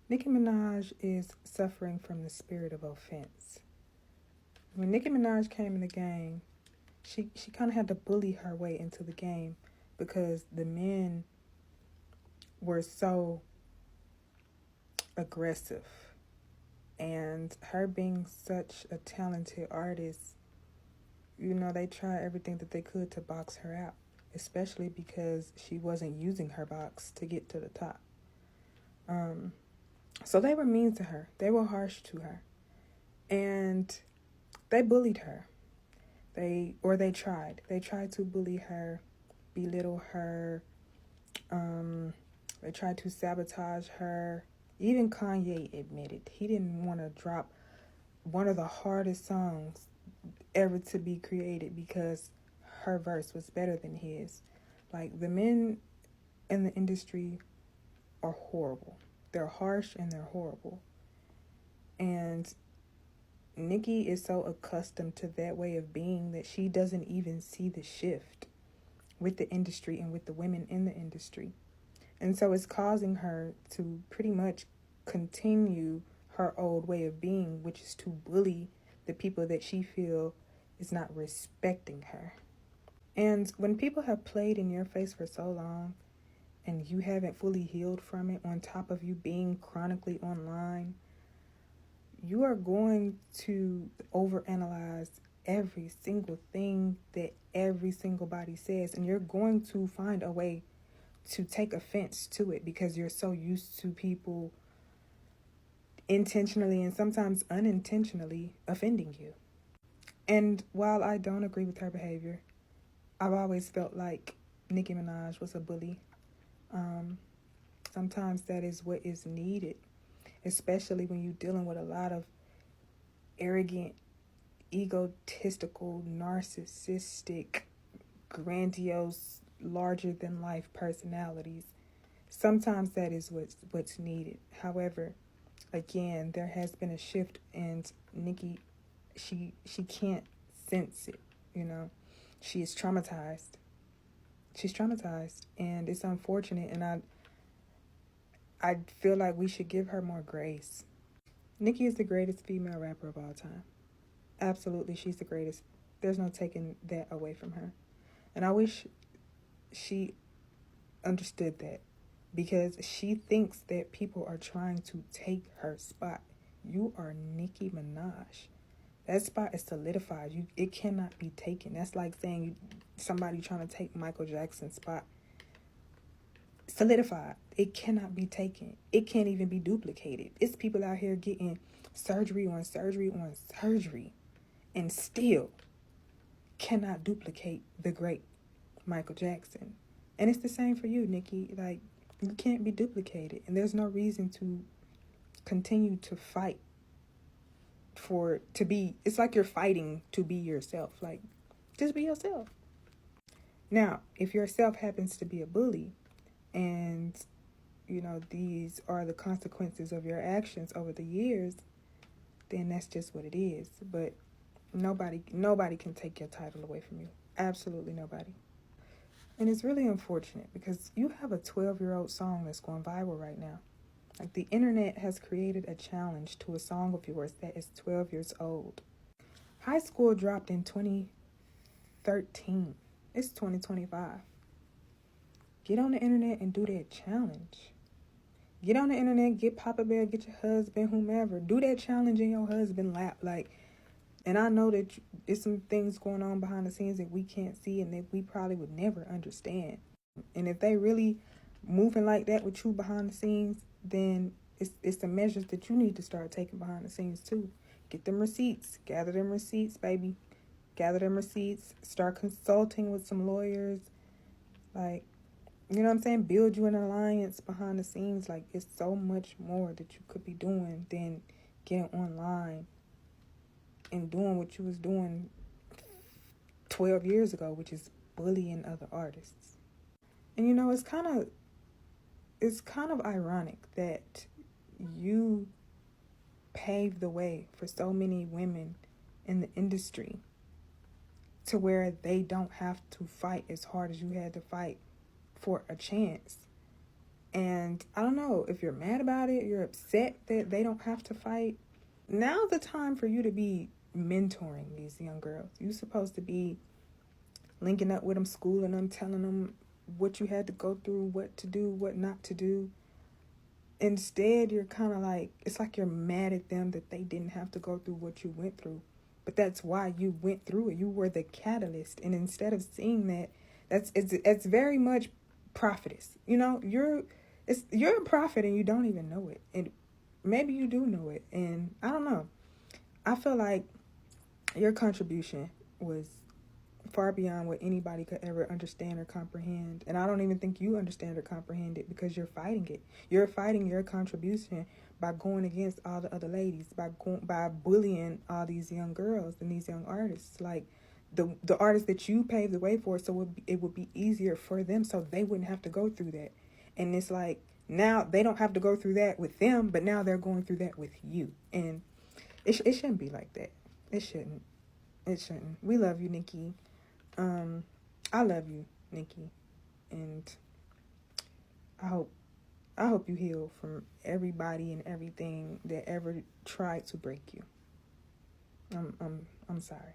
Nicki Minaj is suffering from the spirit of offense. When Nicki Minaj came in the game, she kind of had to bully her way into the game because the men were so aggressive. And her being such a talented artist, they tried everything that they could to box her out, especially because she wasn't using her box to get to the top. So they were mean to her. They were harsh to her. And they bullied her. They tried. They tried to bully her, belittle her. They tried to sabotage her. Even Kanye admitted he didn't want to drop one of the hardest songs ever to be created because her verse was better than his. Like, the men in the industry are horrible. They're harsh and they're horrible. And Nicki is so accustomed to that way of being that she doesn't even see the shift with the industry and with the women in the industry. And so it's causing her to pretty much continue her old way of being, which is to bully the people that she feel is not respecting her. And when people have played in your face for so long and you haven't fully healed from it, on top of you being chronically online, you are going to overanalyze every single thing that every single body says, and you're going to find a way to take offense to it because you're so used to people intentionally and sometimes unintentionally offending you. And while I don't agree with her behavior, I've always felt like Nicki Minaj was a bully. Sometimes that is what is needed, especially when you're dealing with a lot of arrogant, egotistical, narcissistic, grandiose, larger than life personalities. Sometimes that is what's needed. However, again, there has been a shift, and Nicki, she can't sense it. She is traumatized. She's traumatized, and it's unfortunate. And I feel like we should give her more grace. Nicki is the greatest female rapper of all time. Absolutely, she's the greatest. There's no taking that away from her. And I wish she understood that, because she thinks that people are trying to take her spot. You are Nicki Minaj. That spot is solidified. It cannot be taken. That's like saying somebody trying to take Michael Jackson's spot. Solidified. It cannot be taken. It can't even be duplicated. It's people out here getting surgery on surgery on surgery and still cannot duplicate the great Michael Jackson. And it's the same for you, Nicki. Like, you can't be duplicated. And there's no reason to continue to fight to be. It's like you're fighting to be yourself. Like, just be yourself. Now, if yourself happens to be a bully, and these are the consequences of your actions over the years, then that's just what it is. But nobody can take your title away from you. Absolutely nobody. And it's really unfortunate because you have a 12-year-old song that's going viral right now. Like, the internet has created a challenge to a song of yours that is 12 years old. High School dropped in 2013. It's 2025. Get on the internet and do that challenge. Get on the internet, get Papa Bear, get your husband, whomever. Do that challenge in your husband's lap. And I know that there's some things going on behind the scenes that we can't see and that we probably would never understand. And if they really moving like that with you behind the scenes, then it's the measures that you need to start taking behind the scenes too. Get them receipts. Gather them receipts, baby. Gather them receipts. Start consulting with some lawyers. Like, you know what I'm saying? Build you an alliance behind the scenes. Like, it's so much more that you could be doing than getting online and doing what you was doing 12 years ago, which is bullying other artists. And it's kind of ironic that you paved the way for so many women in the industry to where they don't have to fight as hard as you had to fight for a chance. And I don't know if you're mad about it, you're upset that they don't have to fight. Now's the time for you to be mentoring these young girls. You're supposed to be linking up with them, schooling them, telling them what you had to go through, what to do, what not to do. Instead, you're kind of like, it's like you're mad at them that they didn't have to go through what you went through. But that's why you went through it. You were the catalyst. And instead of seeing that, it's very much prophetess. You know, you're a prophet and you don't even know it. And maybe you do know it. And I don't know. I feel like your contribution was far beyond what anybody could ever understand or comprehend. And I don't even think you understand or comprehend it because you're fighting it. You're fighting your contribution by going against all the other ladies, by bullying all these young girls and these young artists. Like the artists that you paved the way for, so it would be easier for them so they wouldn't have to go through that. And it's like now they don't have to go through that with them, but now they're going through that with you. And it shouldn't be like that. It shouldn't. It shouldn't. We love you, Nikki. I love you, Nikki, and I hope you heal from everybody and everything that ever tried to break you. I'm sorry.